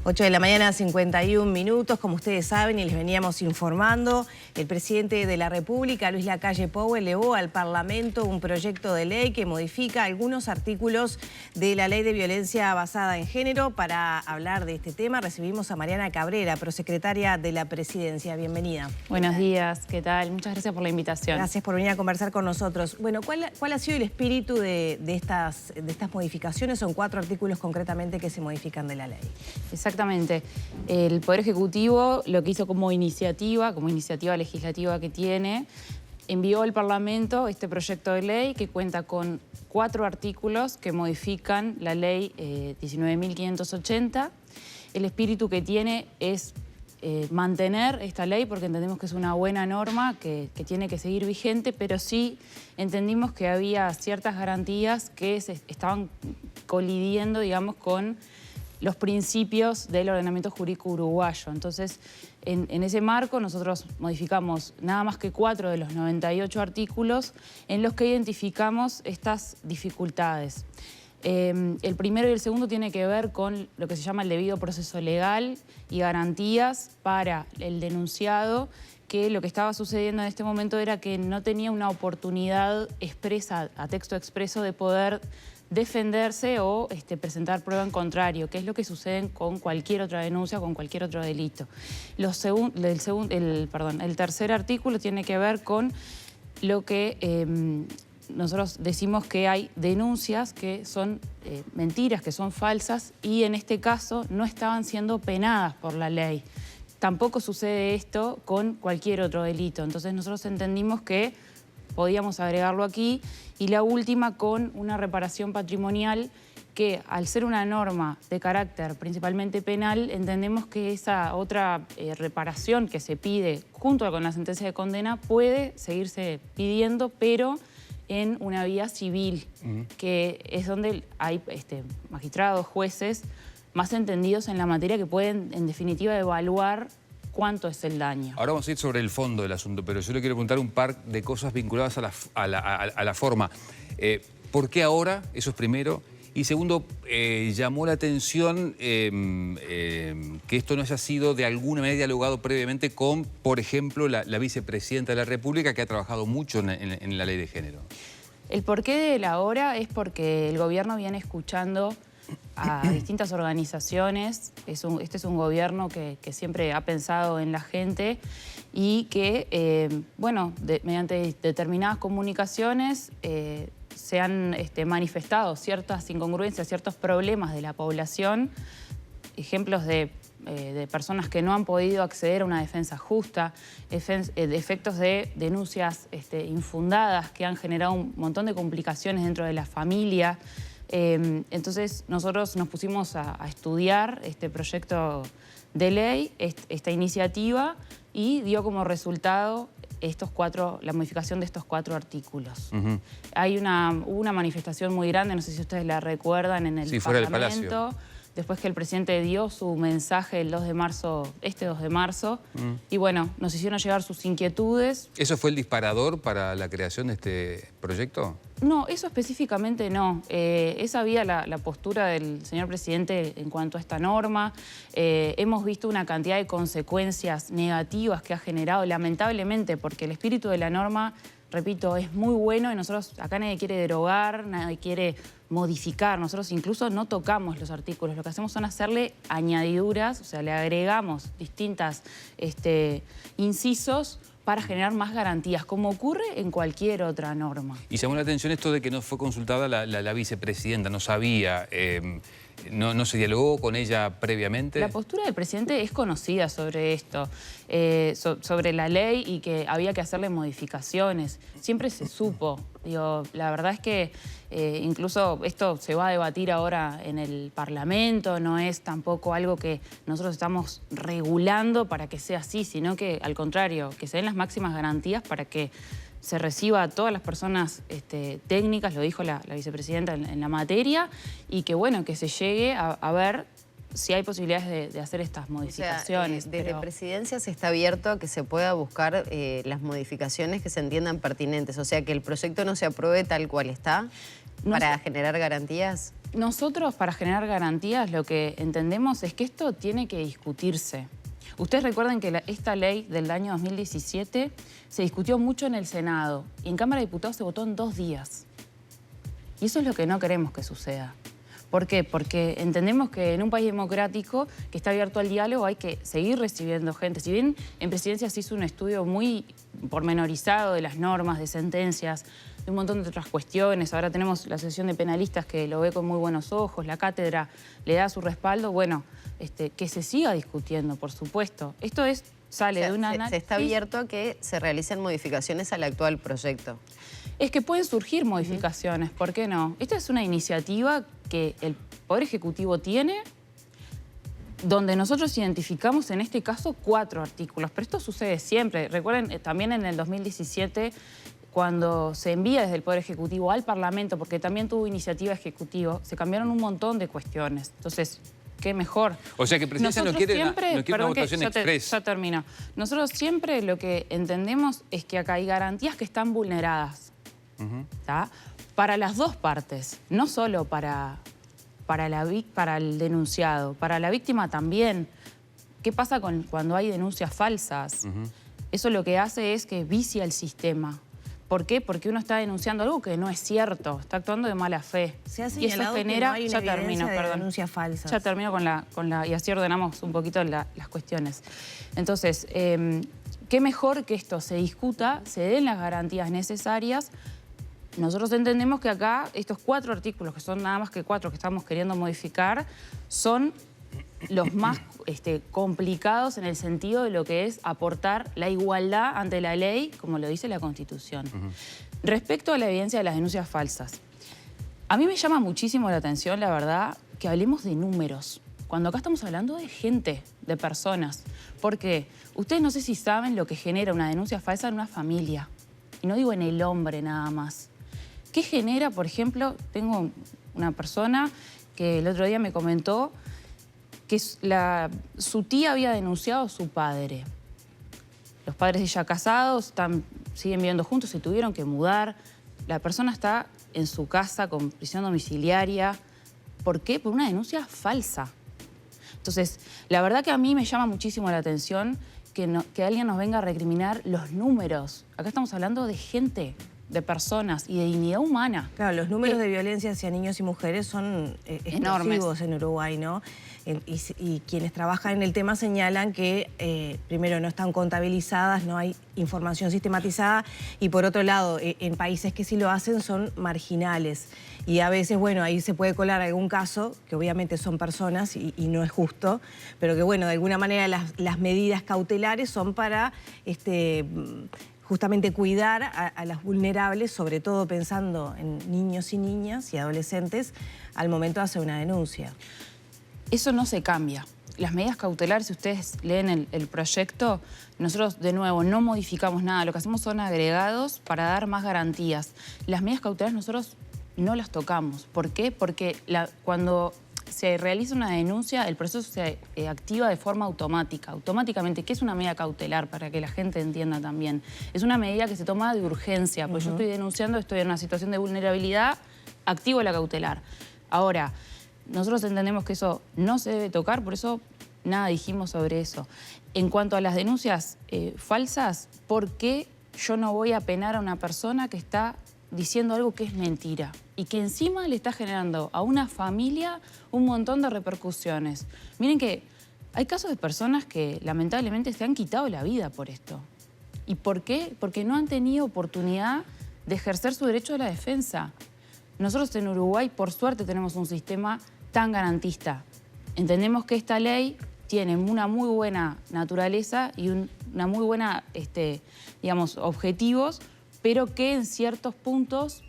8 de la mañana, 51 minutos. Como ustedes saben y les veníamos informando, el presidente de la República, Luis Lacalle Pou, elevó al Parlamento un proyecto de ley que modifica algunos artículos de la Ley de Violencia Basada en Género. Para hablar de este tema recibimos a Mariana Cabrera, prosecretaria de la Presidencia. Bienvenida. Buenos días, ¿qué tal? Muchas gracias por la invitación. Gracias por venir a conversar con nosotros. Bueno, ¿cuál ha sido el espíritu de estas modificaciones? Son 4 artículos concretamente que se modifican de la ley. Exactamente. El Poder Ejecutivo lo que hizo como iniciativa legislativa que tiene, envió al Parlamento este proyecto de ley que cuenta con 4 artículos que modifican la ley 19.580. El espíritu que tiene es mantener esta ley porque entendemos que es una buena norma que tiene que seguir vigente, pero sí entendimos que había ciertas garantías que se estaban colidiendo, digamos, con los principios del ordenamiento jurídico uruguayo. Entonces, en ese marco nosotros modificamos nada más que 4 de los 98 artículos en los que identificamos estas dificultades. El primero y el segundo tiene que ver con lo que se llama el debido proceso legal y garantías para el denunciado, que lo que estaba sucediendo en este momento era que no tenía una oportunidad expresa, a texto expreso, de poder defenderse o presentar prueba en contrario, que es lo que sucede con cualquier otra denuncia, con cualquier otro delito. El tercer artículo tiene que ver con lo que nosotros decimos que hay denuncias que son mentiras, que son falsas, y en este caso no estaban siendo penadas por la ley. Tampoco sucede esto con cualquier otro delito. Entonces nosotros entendimos que podíamos agregarlo aquí. Y la última, con una reparación patrimonial que, al ser una norma de carácter principalmente penal, entendemos que esa otra reparación que se pide junto con la sentencia de condena puede seguirse pidiendo, pero en una vía civil, que es donde hay magistrados, jueces más entendidos en la materia que pueden, en definitiva, evaluar cuánto es el daño. Ahora vamos a ir sobre el fondo del asunto, pero yo le quiero preguntar un par de cosas vinculadas a la forma. ¿Por qué ahora? Eso es primero. Y segundo, llamó la atención que esto no haya sido de alguna manera dialogado previamente con, por ejemplo, la vicepresidenta de la República, que ha trabajado mucho en la ley de género. El porqué de la hora es porque el gobierno viene escuchando a distintas organizaciones. Este es un gobierno que siempre ha pensado en la gente y que, mediante determinadas comunicaciones se han manifestado ciertas incongruencias, ciertos problemas de la población, ejemplos de personas que no han podido acceder a una defensa justa, efectos de denuncias infundadas que han generado un montón de complicaciones dentro de la familia. Entonces nosotros nos pusimos a estudiar este proyecto de ley, esta iniciativa, y dio como resultado la modificación de estos 4 artículos. Hubo una manifestación muy grande, no sé si ustedes la recuerdan, en el fuera Parlamento. del Palacio. Después que el presidente dio su mensaje el 2 de marzo, este 2 de marzo, y bueno, nos hicieron llegar sus inquietudes. ¿Eso fue el disparador para la creación de este proyecto? No, eso específicamente no. Esa había la postura del señor presidente en cuanto a esta norma. Hemos visto una cantidad de consecuencias negativas que ha generado, lamentablemente, porque el espíritu de la norma, repito, es muy bueno y nosotros acá nadie quiere derogar, nadie quiere modificar. Nosotros incluso no tocamos los artículos, lo que hacemos son hacerle añadiduras, o sea, le agregamos distintas incisos para generar más garantías, como ocurre en cualquier otra norma. Y llamó la atención esto de que no fue consultada la vicepresidenta, no sabía, no se dialogó con ella previamente. La postura del presidente es conocida sobre esto, sobre la ley y que había que hacerle modificaciones. Siempre se supo. Digo, la verdad es que incluso esto se va a debatir ahora en el Parlamento, no es tampoco algo que nosotros estamos regulando para que sea así, sino que al contrario, que se den las máximas garantías para que se reciba a todas las personas técnicas, lo dijo la vicepresidenta en la materia, y que bueno, que se llegue a ver si hay posibilidades de hacer estas modificaciones. O sea, desde Presidencia se está abierto a que se pueda buscar las modificaciones que se entiendan pertinentes. O sea, que el proyecto no se apruebe tal cual está para generar garantías. Nosotros, para generar garantías, lo que entendemos es que esto tiene que discutirse. Ustedes recuerden que esta ley del año 2017 se discutió mucho en el Senado y en Cámara de Diputados se votó en 2 días. Y eso es lo que no queremos que suceda. ¿Por qué? Porque entendemos que en un país democrático que está abierto al diálogo hay que seguir recibiendo gente. Si bien en Presidencia se hizo un estudio muy pormenorizado de las normas, de sentencias, de un montón de otras cuestiones, ahora tenemos la Asociación de Penalistas que lo ve con muy buenos ojos, la cátedra le da su respaldo, bueno, que se siga discutiendo, por supuesto. Esto sale de una análisis. Se está abierto a que se realicen modificaciones al actual proyecto. Es que pueden surgir modificaciones, ¿por qué no? Esta es una iniciativa que el Poder Ejecutivo tiene, donde nosotros identificamos en este caso 4 artículos, pero esto sucede siempre. Recuerden, también en el 2017, cuando se envía desde el Poder Ejecutivo al Parlamento, porque también tuvo iniciativa ejecutiva, se cambiaron un montón de cuestiones. Entonces, qué mejor. O sea que Presidencia no quiere una votación express. Ya termino. Nosotros siempre lo que entendemos es que acá hay garantías que están vulneradas. ¿Tá? Para las 2 partes, no solo para el denunciado, para la víctima también. ¿Qué pasa cuando hay denuncias falsas? Eso lo que hace es que vicia el sistema. ¿Por qué? Porque uno está denunciando algo que no es cierto, está actuando de mala fe. Se ha señalado que no hay una evidencia de denuncias falsas. Ya termino y así ordenamos un poquito las cuestiones. Entonces, qué mejor que esto se discuta, se den las garantías necesarias. Nosotros entendemos que acá estos 4 artículos, que son nada más que 4 que estamos queriendo modificar, son los más complicados en el sentido de lo que es aportar la igualdad ante la ley, como lo dice la Constitución. Respecto a la evidencia de las denuncias falsas, a mí me llama muchísimo la atención, la verdad, que hablemos de números, cuando acá estamos hablando de gente, de personas. Porque ustedes no sé si saben lo que genera una denuncia falsa en una familia, y no digo en el hombre nada más. ¿Qué genera, por ejemplo? Tengo una persona que el otro día me comentó que su tía había denunciado a su padre. Los padres de ella casados, siguen viviendo juntos, se tuvieron que mudar. La persona está en su casa con prisión domiciliaria. ¿Por qué? Por una denuncia falsa. Entonces, la verdad que a mí me llama muchísimo la atención que alguien nos venga a recriminar los números. Acá estamos hablando de gente, de personas y de dignidad humana. Claro, los números de violencia hacia niños y mujeres son enormes en Uruguay, ¿no? Y quienes trabajan en el tema señalan que, primero, no están contabilizadas, no hay información sistematizada, y por otro lado, en países que sí lo hacen son marginales. Y a veces, bueno, ahí se puede colar algún caso, que obviamente son personas y no es justo, pero que, bueno, de alguna manera las medidas cautelares son para justamente cuidar a las vulnerables, sobre todo pensando en niños y niñas y adolescentes, al momento de hacer una denuncia. Eso no se cambia. Las medidas cautelares, si ustedes leen el proyecto, nosotros de nuevo no modificamos nada. Lo que hacemos son agregados para dar más garantías. Las medidas cautelares nosotros no las tocamos. ¿Por qué? Porque cuando se realiza una denuncia, el proceso se activa de forma automática. Automáticamente, ¿qué es una medida cautelar? Para que la gente entienda también. Es una medida que se toma de urgencia, porque yo estoy denunciando, estoy en una situación de vulnerabilidad, activo la cautelar. Ahora, nosotros entendemos que eso no se debe tocar, por eso nada dijimos sobre eso. En cuanto a las denuncias falsas, ¿por qué yo no voy a penar a una persona que está diciendo algo que es mentira y que encima le está generando a una familia un montón de repercusiones? Miren que hay casos de personas que lamentablemente se han quitado la vida por esto. ¿Y por qué? Porque no han tenido oportunidad de ejercer su derecho a la defensa. Nosotros en Uruguay, por suerte, tenemos un sistema tan garantista. Entendemos que esta ley tiene una muy buena naturaleza y una muy buena, digamos, objetivos, pero que en ciertos puntos,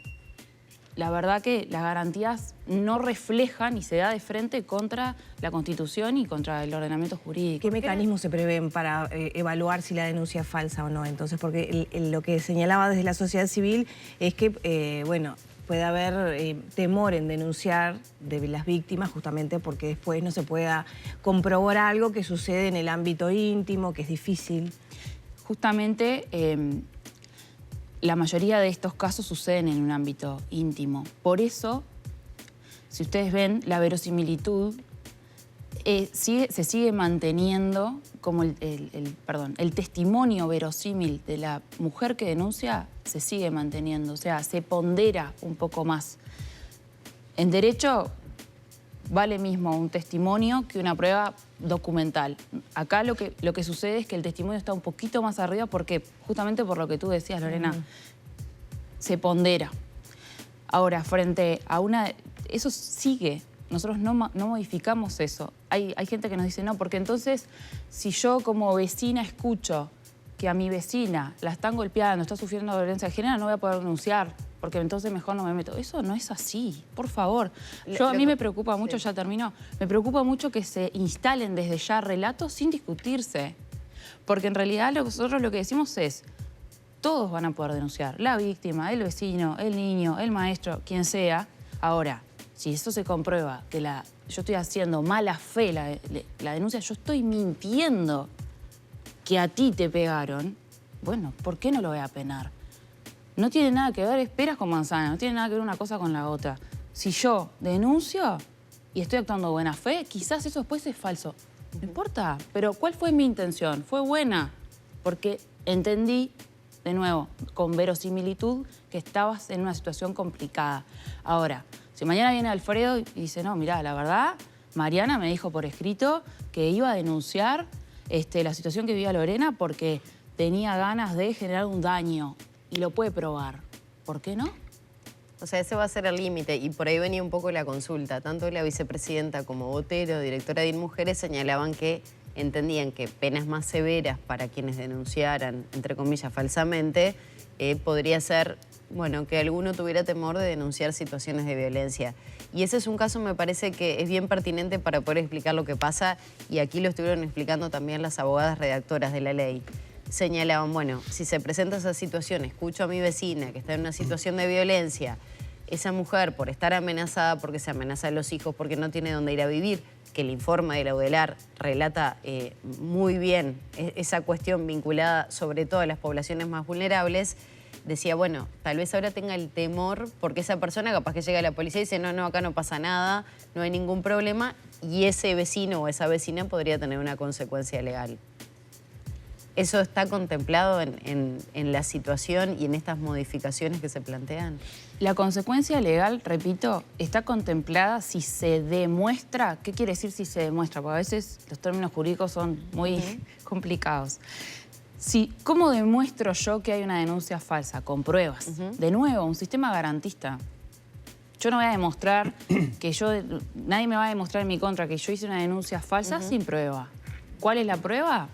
la verdad que las garantías no reflejan y se da de frente contra la Constitución y contra el ordenamiento jurídico. ¿Qué mecanismos se prevén para evaluar si la denuncia es falsa o no? Entonces, porque lo que señalaba desde la sociedad civil es que, bueno, puede haber temor en denunciar de las víctimas justamente porque después no se pueda comprobar algo que sucede en el ámbito íntimo, que es difícil. Justamente la mayoría de estos casos suceden en un ámbito íntimo. Por eso si ustedes ven, la verosimilitud se sigue manteniendo como el testimonio verosímil de la mujer que denuncia se sigue manteniendo, o sea, se pondera un poco más. En derecho vale mismo un testimonio que una prueba documental. Acá lo que sucede es que el testimonio está un poquito más arriba porque, justamente por lo que tú decías, Lorena, se pondera. Ahora, frente a eso sigue. Nosotros no modificamos eso. Hay gente que nos dice, no, porque entonces si yo como vecina escucho que a mi vecina la están golpeando, está sufriendo violencia de género, no voy a poder denunciar, porque entonces mejor no me meto. Eso no es así, por favor. A mí me preocupa mucho, ya terminó, me preocupa mucho que se instalen desde ya relatos sin discutirse. Porque en realidad nosotros lo que decimos es, todos van a poder denunciar. La víctima, el vecino, el niño, el maestro, quien sea. Ahora, si eso se comprueba que yo estoy haciendo mala fe la denuncia, yo estoy mintiendo que a ti te pegaron, bueno, ¿por qué no lo voy a penar? No tiene nada que ver, es peras con manzana, no tiene nada que ver una cosa con la otra. Si yo denuncio y estoy actuando de buena fe, quizás eso después es falso. No importa, pero ¿cuál fue mi intención? Fue buena, porque entendí, de nuevo, con verosimilitud, que estabas en una situación complicada. Ahora, si mañana viene Alfredo y dice, no, mirá, la verdad, Mariana me dijo por escrito que iba a denunciar la situación que vivía Lorena porque tenía ganas de generar un daño y lo puede probar. ¿Por qué no? O sea, ese va a ser el límite y por ahí venía un poco la consulta. Tanto la vicepresidenta como Botero, directora de InMujeres, señalaban que entendían que penas más severas para quienes denunciaran, entre comillas, falsamente, podría ser, bueno, que alguno tuviera temor de denunciar situaciones de violencia. Y ese es un caso, me parece que es bien pertinente para poder explicar lo que pasa, y aquí lo estuvieron explicando también las abogadas redactoras de la ley. Señalaban, bueno, si se presenta esa situación, escucho a mi vecina que está en una situación de violencia, esa mujer por estar amenazada, porque se amenaza a los hijos, porque no tiene dónde ir a vivir, que el informe de la UDELAR relata muy bien esa cuestión vinculada sobre todo a las poblaciones más vulnerables, decía, bueno, tal vez ahora tenga el temor porque esa persona capaz que llega a la policía y dice, no, acá no pasa nada, no hay ningún problema, y ese vecino o esa vecina podría tener una consecuencia legal. ¿Eso está contemplado en la situación y en estas modificaciones que se plantean? La consecuencia legal, repito, está contemplada si se demuestra. ¿Qué quiere decir si se demuestra? Porque a veces los términos jurídicos son muy complicados. ¿Cómo demuestro yo que hay una denuncia falsa? Con pruebas. De nuevo, un sistema garantista. Yo no voy a demostrar nadie me va a demostrar en mi contra que yo hice una denuncia falsa sin prueba. ¿Cuál es la prueba?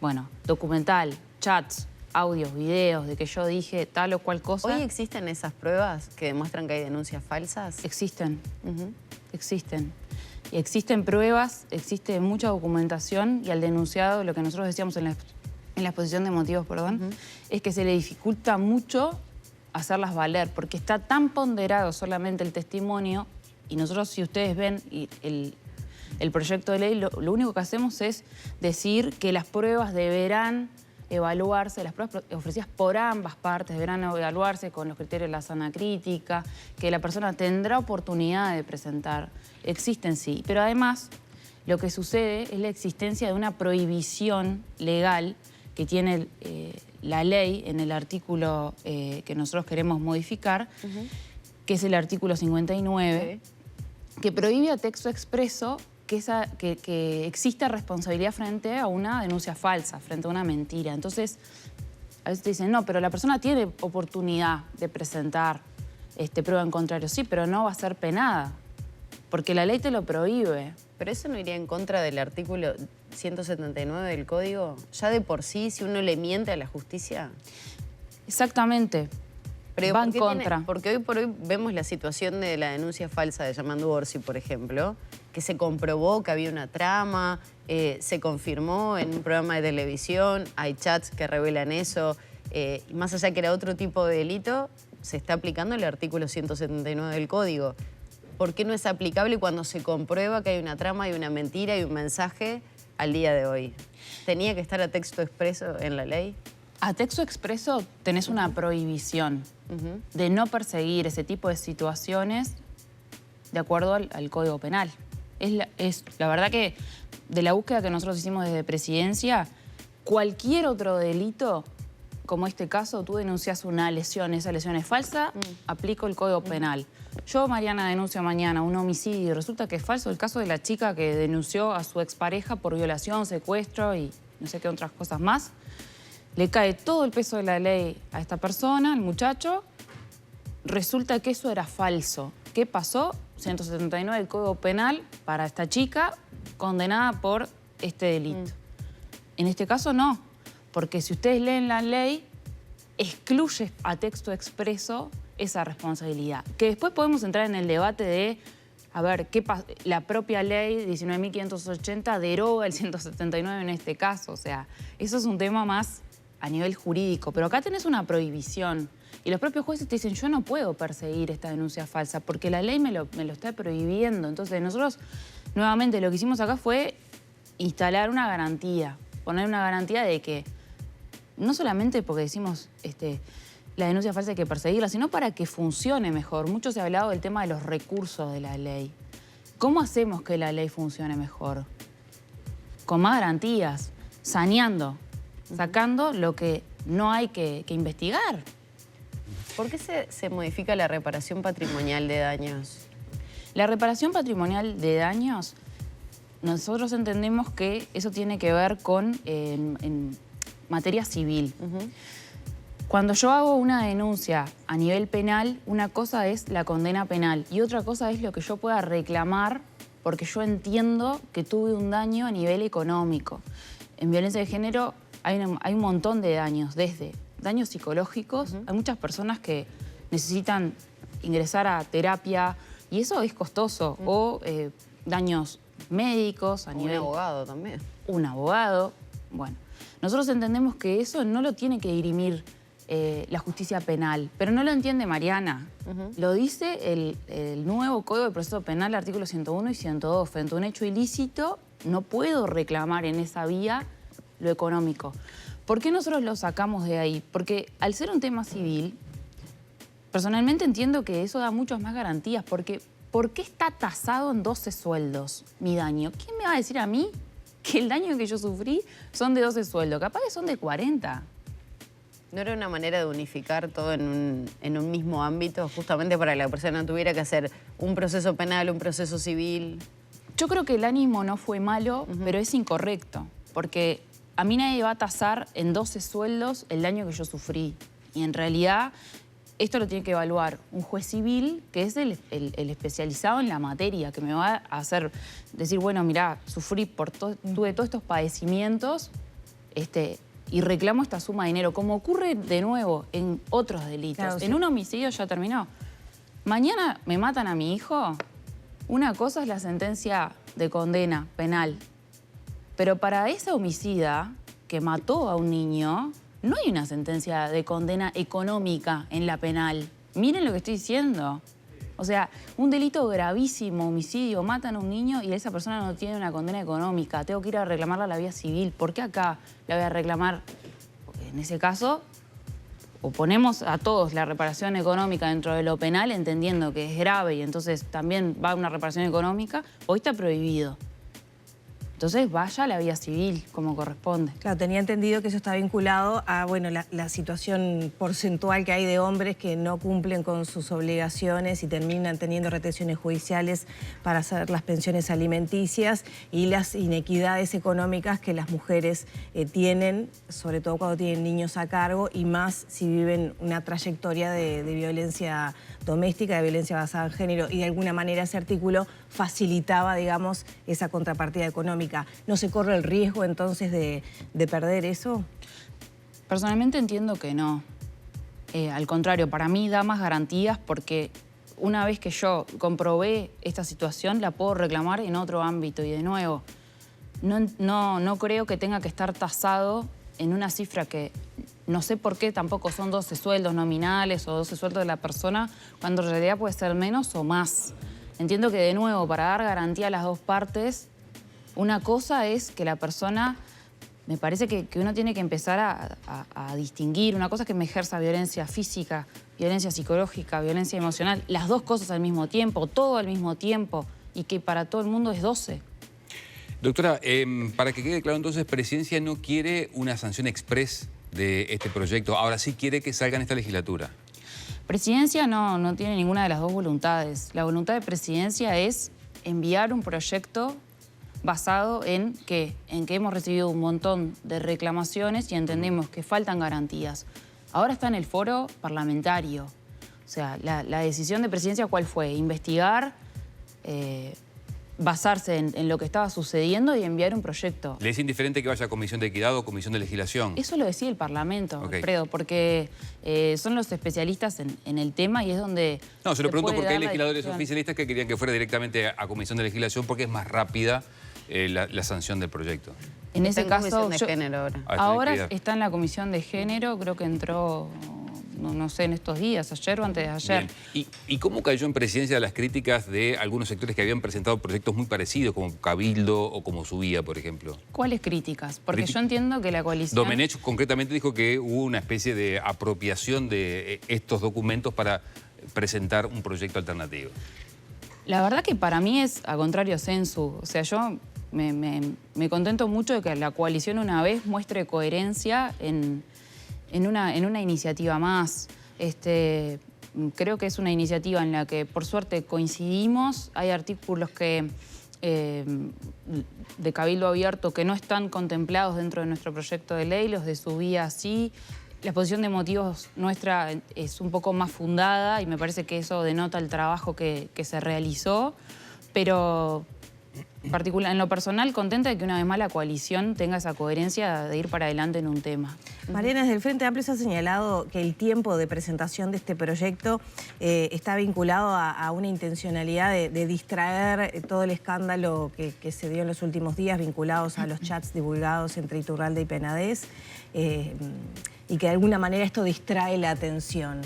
Bueno, documental, chats, audios, videos de que yo dije tal o cual cosa. ¿Hoy existen esas pruebas que demuestran que hay denuncias falsas? Existen, existen. Y existen pruebas, existe mucha documentación y al denunciado, lo que nosotros decíamos en la exposición de motivos, es que se le dificulta mucho hacerlas valer porque está tan ponderado solamente el testimonio y nosotros, si ustedes ven el proyecto de ley, lo único que hacemos es decir que las pruebas deberán evaluarse, las pruebas ofrecidas por ambas partes deberán evaluarse con los criterios de la sana crítica, que la persona tendrá oportunidad de presentar. Existen, sí, pero además lo que sucede es la existencia de una prohibición legal que tiene la ley en el artículo que nosotros queremos modificar, que es el artículo 59, que prohíbe a texto expreso que exista responsabilidad frente a una denuncia falsa, frente a una mentira. Entonces, a veces te dicen, no, pero la persona tiene oportunidad de presentar prueba en contrario. Sí, pero no va a ser penada, porque la ley te lo prohíbe. ¿Pero eso no iría en contra del artículo 179 del Código? Ya de por sí, si uno le miente a la justicia. Exactamente. Pero va en contra. Porque hoy por hoy vemos la situación de la denuncia falsa de Yamandu Orsi, por ejemplo, que se comprobó que había una trama, se confirmó en un programa de televisión, hay chats que revelan eso, y más allá que era otro tipo de delito, se está aplicando el artículo 179 del Código. ¿Por qué no es aplicable cuando se comprueba que hay una trama, hay una mentira y un mensaje al día de hoy? ¿Tenía que estar a texto expreso en la ley? A texto expreso tenés una prohibición de no perseguir ese tipo de situaciones de acuerdo al Código Penal. Es la verdad que de la búsqueda que nosotros hicimos desde Presidencia, cualquier otro delito, como este caso, tú denuncias una lesión, esa lesión es falsa, aplico el Código Penal. Yo, Mariana, denuncio mañana un homicidio y resulta que es falso el caso de la chica que denunció a su expareja por violación, secuestro y no sé qué otras cosas más. Le cae todo el peso de la ley a esta persona, al muchacho. Resulta que eso era falso. ¿Qué pasó? 179 del Código Penal para esta chica condenada por este delito. En este caso no, porque si ustedes leen la ley, excluye a texto expreso esa responsabilidad. Que después podemos entrar en el debate de, a ver, la propia ley 19.580 deroga el 179 en este caso. O sea, eso es un tema más a nivel jurídico. Pero acá tenés una prohibición. Y los propios jueces te dicen, yo no puedo perseguir esta denuncia falsa porque la ley me lo está prohibiendo. Entonces nosotros, nuevamente, lo que hicimos acá fue instalar una garantía. Poner una garantía de que, no solamente porque decimos la denuncia falsa hay que perseguirla, sino para que funcione mejor. Mucho se ha hablado del tema de los recursos de la ley. ¿Cómo hacemos que la ley funcione mejor? Con más garantías, saneando, sacando lo que no hay que investigar. ¿Por qué se modifica la reparación patrimonial de daños? La reparación patrimonial de daños, nosotros entendemos que eso tiene que ver con en materia civil. Cuando yo hago una denuncia a nivel penal, una cosa es la condena penal y otra cosa es lo que yo pueda reclamar porque yo entiendo que tuve un daño a nivel económico. En violencia de género hay un montón de daños, desde daños psicológicos. Hay muchas personas que necesitan ingresar a terapia y eso es costoso. O daños médicos a nivel... Un abogado también. Un abogado. Bueno, nosotros entendemos que eso no lo tiene que dirimir la justicia penal, pero no lo entiende Mariana. Lo dice el nuevo Código de Proceso Penal, artículos 101 y 102. Frente a un hecho ilícito, no puedo reclamar en esa vía lo económico. ¿Por qué nosotros lo sacamos de ahí? Porque al ser un tema civil, personalmente entiendo que eso da muchas más garantías, porque ¿por qué está tasado en 12 sueldos mi daño? ¿Quién me va a decir a mí que el daño que yo sufrí son de 12 sueldos? Capaz que son de 40. ¿No era una manera de unificar todo en un mismo ámbito, justamente para que la persona no tuviera que hacer un proceso penal, un proceso civil? Yo creo que el ánimo no fue malo, pero es incorrecto, porque a mí nadie va a tasar en 12 sueldos el daño que yo sufrí. Y en realidad esto lo tiene que evaluar un juez civil, que es el especializado en la materia, que me va a hacer decir, bueno, mirá, sufrí tuve todos estos padecimientos, y reclamo esta suma de dinero, como ocurre de nuevo en otros delitos. Claro, sí. En un homicidio ya terminó. Mañana me matan a mi hijo, una cosa es la sentencia de condena penal, pero para esa homicida que mató a un niño, no hay una sentencia de condena económica en la penal. Miren lo que estoy diciendo. O sea, un delito gravísimo, homicidio, matan a un niño y esa persona no tiene una condena económica. Tengo que ir a reclamarla a la vía civil. ¿Por qué acá la voy a reclamar? Porque en ese caso, o ponemos a todos la reparación económica dentro de lo penal, entendiendo que es grave y entonces también va una reparación económica, o está prohibido. Entonces vaya a la vía civil, como corresponde. Claro, tenía entendido que eso está vinculado a la situación porcentual que hay de hombres que no cumplen con sus obligaciones y terminan teniendo retenciones judiciales para hacer las pensiones alimenticias y las inequidades económicas que las mujeres tienen, sobre todo cuando tienen niños a cargo y más si viven una trayectoria de violencia doméstica, de violencia basada en género, y de alguna manera ese artículo facilitaba, digamos, esa contrapartida económica. ¿No se corre el riesgo entonces de perder eso? Personalmente entiendo que no. Al contrario, para mí da más garantías porque una vez que yo comprobé esta situación la puedo reclamar en otro ámbito y de nuevo, no creo que tenga que estar tasado en una cifra que no sé por qué tampoco son 12 sueldos nominales o 12 sueldos de la persona, cuando en realidad puede ser menos o más. Entiendo que, de nuevo, para dar garantía a las dos partes, una cosa es que la persona, me parece que uno tiene que empezar a distinguir. Una cosa es que me ejerza violencia física violencia psicológica, violencia emocional, las dos cosas al mismo tiempo, todo al mismo tiempo, y que para todo el mundo es 12. Doctora, para que quede claro entonces, Presidencia no quiere una sanción express de este proyecto, ahora sí quiere que salga en esta legislatura. Presidencia no tiene ninguna de las dos voluntades. La voluntad de Presidencia es enviar un proyecto basado en que hemos recibido un montón de reclamaciones y entendemos que faltan garantías. Ahora está en el foro parlamentario. O sea, la decisión de Presidencia, ¿cuál fue? Investigar, basarse en lo que estaba sucediendo y enviar un proyecto. ¿Le es indiferente que vaya a Comisión de Equidad o Comisión de Legislación? Eso lo decide el Parlamento, Okay. Alfredo, porque son los especialistas en el tema y es donde... No, se lo pregunto porque hay dar la legisladores discusión. oficialistas que querían que fuera directamente a Comisión de Legislación porque es más rápida la sanción del proyecto. En Está ese en caso, Comisión de Género ahora. Ah, está en ahora equidad. está en la Comisión de Género, creo que entró, no sé, en estos días, ayer o antes de ayer. Bien. ¿Y cómo cayó en Presidencia las críticas de algunos sectores que habían presentado proyectos muy parecidos, como Cabildo o como Subía, por ejemplo? ¿Cuáles críticas? Porque yo entiendo que la coalición... Domenech concretamente dijo que hubo una especie de apropiación de estos documentos para presentar un proyecto alternativo. La verdad que para mí es, a contrario, sensu. O sea, yo me contento mucho de que la coalición una vez muestre coherencia en una iniciativa más. Creo que es una iniciativa en la que, por suerte, coincidimos. Hay artículos que de Cabildo Abierto que no están contemplados dentro de nuestro proyecto de ley, los de Subía sí. La exposición de motivos nuestra es un poco más fundada y me parece que eso denota el trabajo que se realizó, pero en lo personal contenta de que una vez más la coalición tenga esa coherencia de ir para adelante en un tema. Mariana, desde el Frente Amplio se ha señalado que el tiempo de presentación de este proyecto está vinculado a una intencionalidad de distraer todo el escándalo que se dio en los últimos días vinculados a los chats divulgados entre Iturralde y Penades y que de alguna manera esto distrae la atención.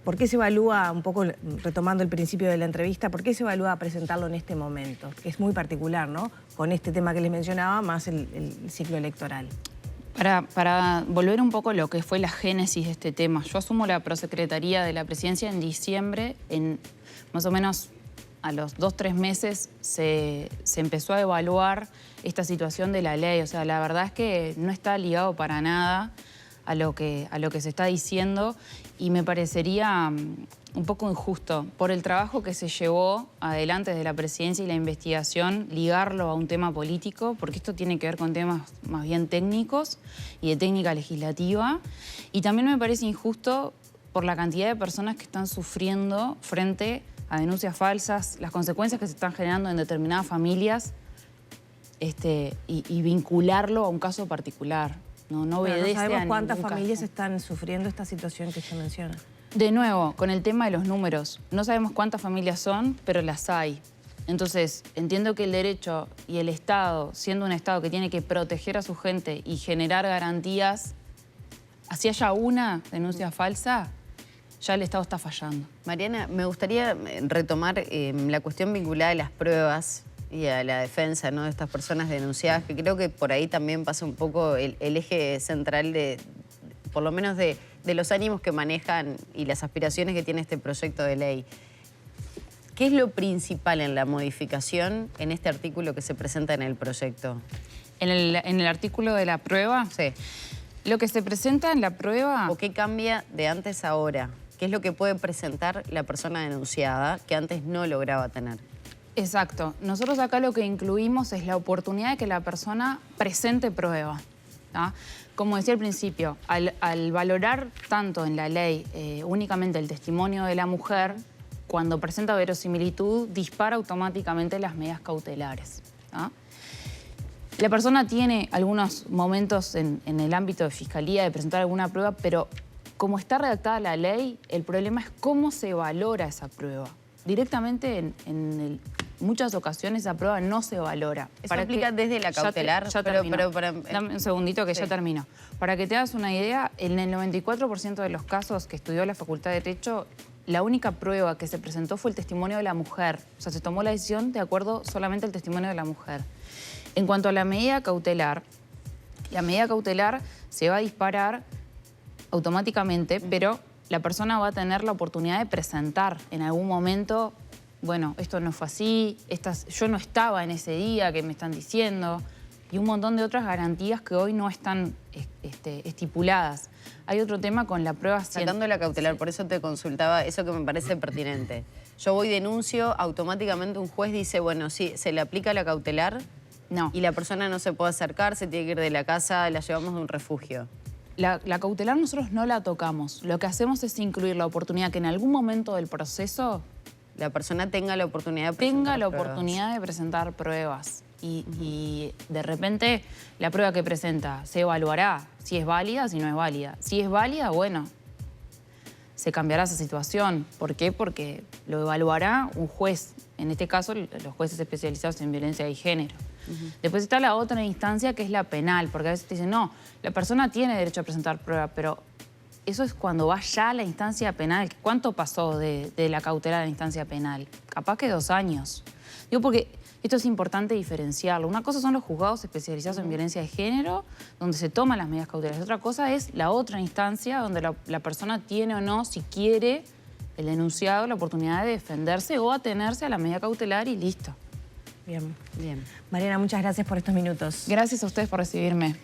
¿Por qué se evalúa, un poco retomando el principio de la entrevista, por qué se evalúa presentarlo en este momento? Que es muy particular, ¿no? Con este tema que les mencionaba, más el ciclo electoral. Para volver un poco a lo que fue la génesis de este tema, yo asumo la prosecretaría de la Presidencia en diciembre, más o menos a los 2-3 meses se empezó a evaluar esta situación de la ley. O sea, la verdad es que no está ligado para nada a lo que se está diciendo y me parecería un poco injusto por el trabajo que se llevó adelante desde la Presidencia y la investigación, ligarlo a un tema político, porque esto tiene que ver con temas más bien técnicos y de técnica legislativa. Y también me parece injusto por la cantidad de personas que están sufriendo frente a denuncias falsas, las consecuencias que se están generando en determinadas familias y vincularlo a un caso particular. No obedece no sabemos a cuántas ningún familias caso. están sufriendo esta situación que se menciona. De nuevo, con el tema de los números, no sabemos cuántas familias son, pero las hay. Entonces, entiendo que el derecho y el Estado, siendo un Estado que tiene que proteger a su gente y generar garantías, así haya una denuncia falsa, ya el Estado está fallando. Mariana, me gustaría retomar la cuestión vinculada a las pruebas y a la defensa, ¿no?, de estas personas denunciadas, que creo que por ahí también pasa un poco el eje central por lo menos de los ánimos que manejan y las aspiraciones que tiene este proyecto de ley. ¿Qué es lo principal en la modificación en este artículo que se presenta en el proyecto? En el artículo de la prueba, Sí. lo que se presenta en la prueba... ¿O qué cambia de antes a ahora? ¿Qué es lo que puede presentar la persona denunciada que antes no lograba tener? Exacto. Nosotros acá lo que incluimos es la oportunidad de que la persona presente prueba, ¿tá? Como decía al principio, al valorar tanto en la ley únicamente el testimonio de la mujer, cuando presenta verosimilitud, dispara automáticamente las medidas cautelares, ¿tá? La persona tiene algunos momentos en el ámbito de fiscalía de presentar alguna prueba, pero como está redactada la ley, el problema es cómo se valora esa prueba. Directamente en muchas ocasiones esa prueba no se valora. Eso aplica desde la cautelar, pero para... Dame un segundito que Sí. ya termino. Para que te hagas una idea, en el 94% de los casos que estudió la Facultad de Derecho, la única prueba que se presentó fue el testimonio de la mujer. O sea, se tomó la decisión de acuerdo solamente al testimonio de la mujer. En cuanto a la medida cautelar se va a disparar automáticamente, pero la persona va a tener la oportunidad de presentar en algún momento, bueno, esto no fue así, yo no estaba en ese día que me están diciendo, y un montón de otras garantías que hoy no están estipuladas. Hay otro tema con la prueba... Sacando la cautelar, por eso te consultaba eso que me parece pertinente. Yo voy, denuncio, automáticamente un juez dice, bueno, sí, se le aplica la cautelar No. y la persona no se puede acercar, se tiene que ir de la casa, la llevamos de un refugio. La cautelar nosotros no la tocamos. Lo que hacemos es incluir la oportunidad que en algún momento del proceso La persona tenga la oportunidad de presentar pruebas. de presentar pruebas. Y de repente la prueba que presenta se evaluará si es válida, si no es válida. Si es válida, bueno, se cambiará esa situación. ¿Por qué? Porque lo evaluará un juez. En este caso, los jueces especializados en violencia de género. Después está la otra instancia, que es la penal, porque a veces te dicen, no, la persona tiene derecho a presentar prueba, pero eso es cuando va ya a la instancia penal. ¿Cuánto pasó de la cautelar a la instancia penal? Capaz que 2 años. Digo, porque esto es importante diferenciarlo. Una cosa son los juzgados especializados en violencia de género, donde se toman las medidas cautelares. Otra cosa es la otra instancia, donde la persona tiene o no, si quiere, el denunciado, la oportunidad de defenderse o atenerse a la medida cautelar y listo. Bien. Bien. Mariana, muchas gracias por estos minutos. Gracias a ustedes por recibirme.